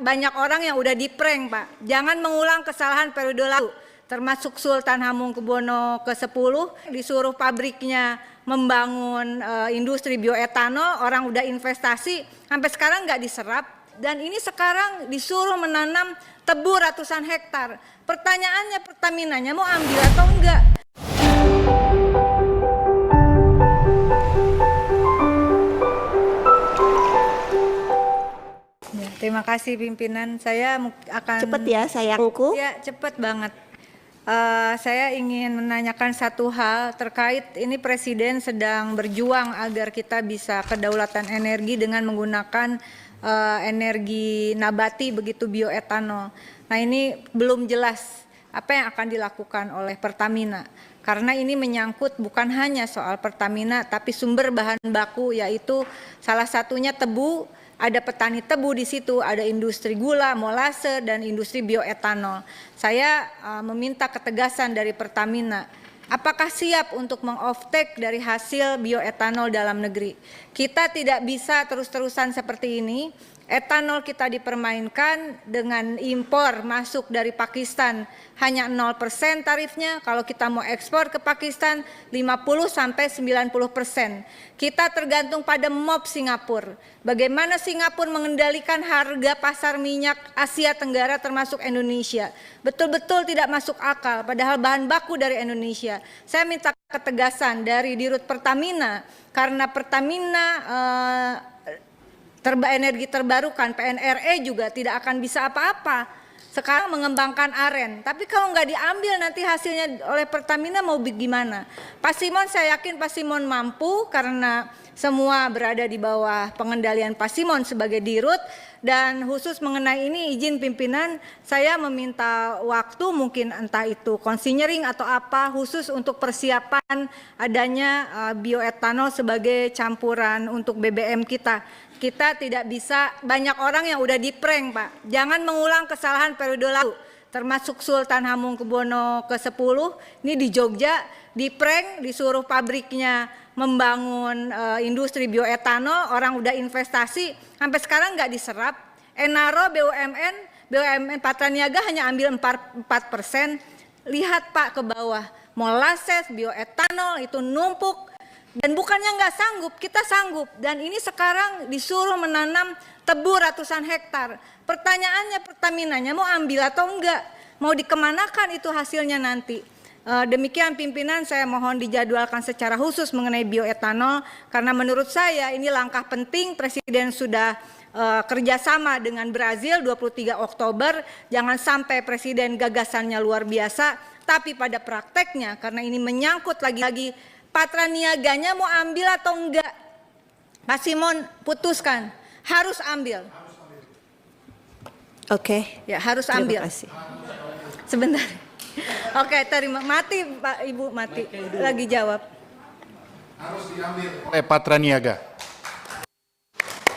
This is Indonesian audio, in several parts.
Banyak orang yang udah di-prank, Pak. Jangan mengulang kesalahan periode lalu, termasuk Sultan Hamengkubuwono ke-10, disuruh pabriknya membangun industri bioetanol, orang udah investasi, sampai sekarang nggak diserap. Dan ini sekarang disuruh menanam tebu ratusan hektar. Pertanyaannya, Pertaminanya mau ambil atau enggak? Terima kasih pimpinan. Saya akan cepet ya sayangku. Ya, cepet banget. Saya ingin menanyakan satu hal terkait ini Presiden sedang berjuang agar kita bisa kedaulatan energi dengan menggunakan energi nabati begitu bioetanol. Nah, ini belum jelas apa yang akan dilakukan oleh Pertamina. Karena ini menyangkut bukan hanya soal Pertamina tapi sumber bahan baku, yaitu salah satunya tebu. Ada petani tebu di situ, ada industri gula, molase, dan industri bioetanol. Saya meminta ketegasan dari Pertamina. Apakah siap untuk meng-offtake dari hasil bioetanol dalam negeri? Kita tidak bisa terus-terusan seperti ini. Etanol kita dipermainkan dengan impor masuk dari Pakistan hanya 0% tarifnya. Kalau kita mau ekspor ke Pakistan 50–90%. Kita tergantung pada MOP Singapura. Bagaimana Singapura mengendalikan harga pasar minyak Asia Tenggara termasuk Indonesia. Betul-betul tidak masuk akal padahal bahan baku dari Indonesia. Saya minta ketegasan dari Dirut Pertamina karena Pertamina energi terbarukan, PNRE juga tidak akan bisa apa-apa. Sekarang mengembangkan aren, tapi kalau nggak diambil nanti hasilnya oleh Pertamina mau gimana? Pak Simon, saya yakin Pak Simon mampu karena semua berada di bawah pengendalian Pak Simon sebagai dirut. Dan khusus mengenai ini izin pimpinan, saya meminta waktu mungkin entah itu konsinyering atau apa khusus untuk persiapan adanya bioetanol sebagai campuran untuk BBM kita. Kita tidak bisa, banyak orang yang udah di-prank, Pak. Jangan mengulang kesalahan periode lalu, termasuk Sultan Hamengkubuwono ke-10, ini di Jogja, di-prank, disuruh pabriknya membangun industri bioetanol, orang udah investasi, sampai sekarang nggak diserap. Enaro, BUMN Patraniaga hanya ambil 4%. Lihat Pak ke bawah, molases, bioetanol itu numpuk. Dan bukannya nggak sanggup, kita sanggup. Dan ini sekarang disuruh menanam tebu ratusan hektar. Pertanyaannya, Pertaminanya mau ambil atau enggak? Mau dikemanakan itu hasilnya nanti? Demikian pimpinan, saya mohon dijadwalkan secara khusus mengenai bioetanol. Karena menurut saya ini langkah penting. Presiden sudah kerjasama dengan Brazil 23 Oktober. Jangan sampai Presiden gagasannya luar biasa. Tapi pada prakteknya, karena ini menyangkut lagi-lagi Patraniaganya mau ambil atau enggak? Pak Simon putuskan, harus ambil. Oke. Ya, harus ambil. Terima kasih. Sebentar. Oke, terima. Mati Pak Ibu, mati. Lagi jawab. Harus diambil oleh Patraniaga.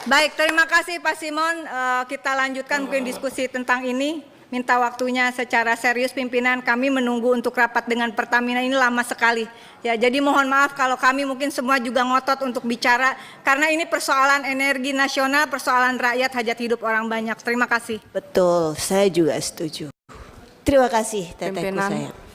Baik, terima kasih Pak Simon. Kita lanjutkan mungkin diskusi tentang ini. Minta waktunya secara serius pimpinan, kami menunggu untuk rapat dengan Pertamina ini lama sekali. Ya, jadi mohon maaf kalau kami mungkin semua juga ngotot untuk bicara karena ini persoalan energi nasional, persoalan rakyat, hajat hidup orang banyak. Terima kasih. Betul, saya juga setuju. Terima kasih Tetehku sayang.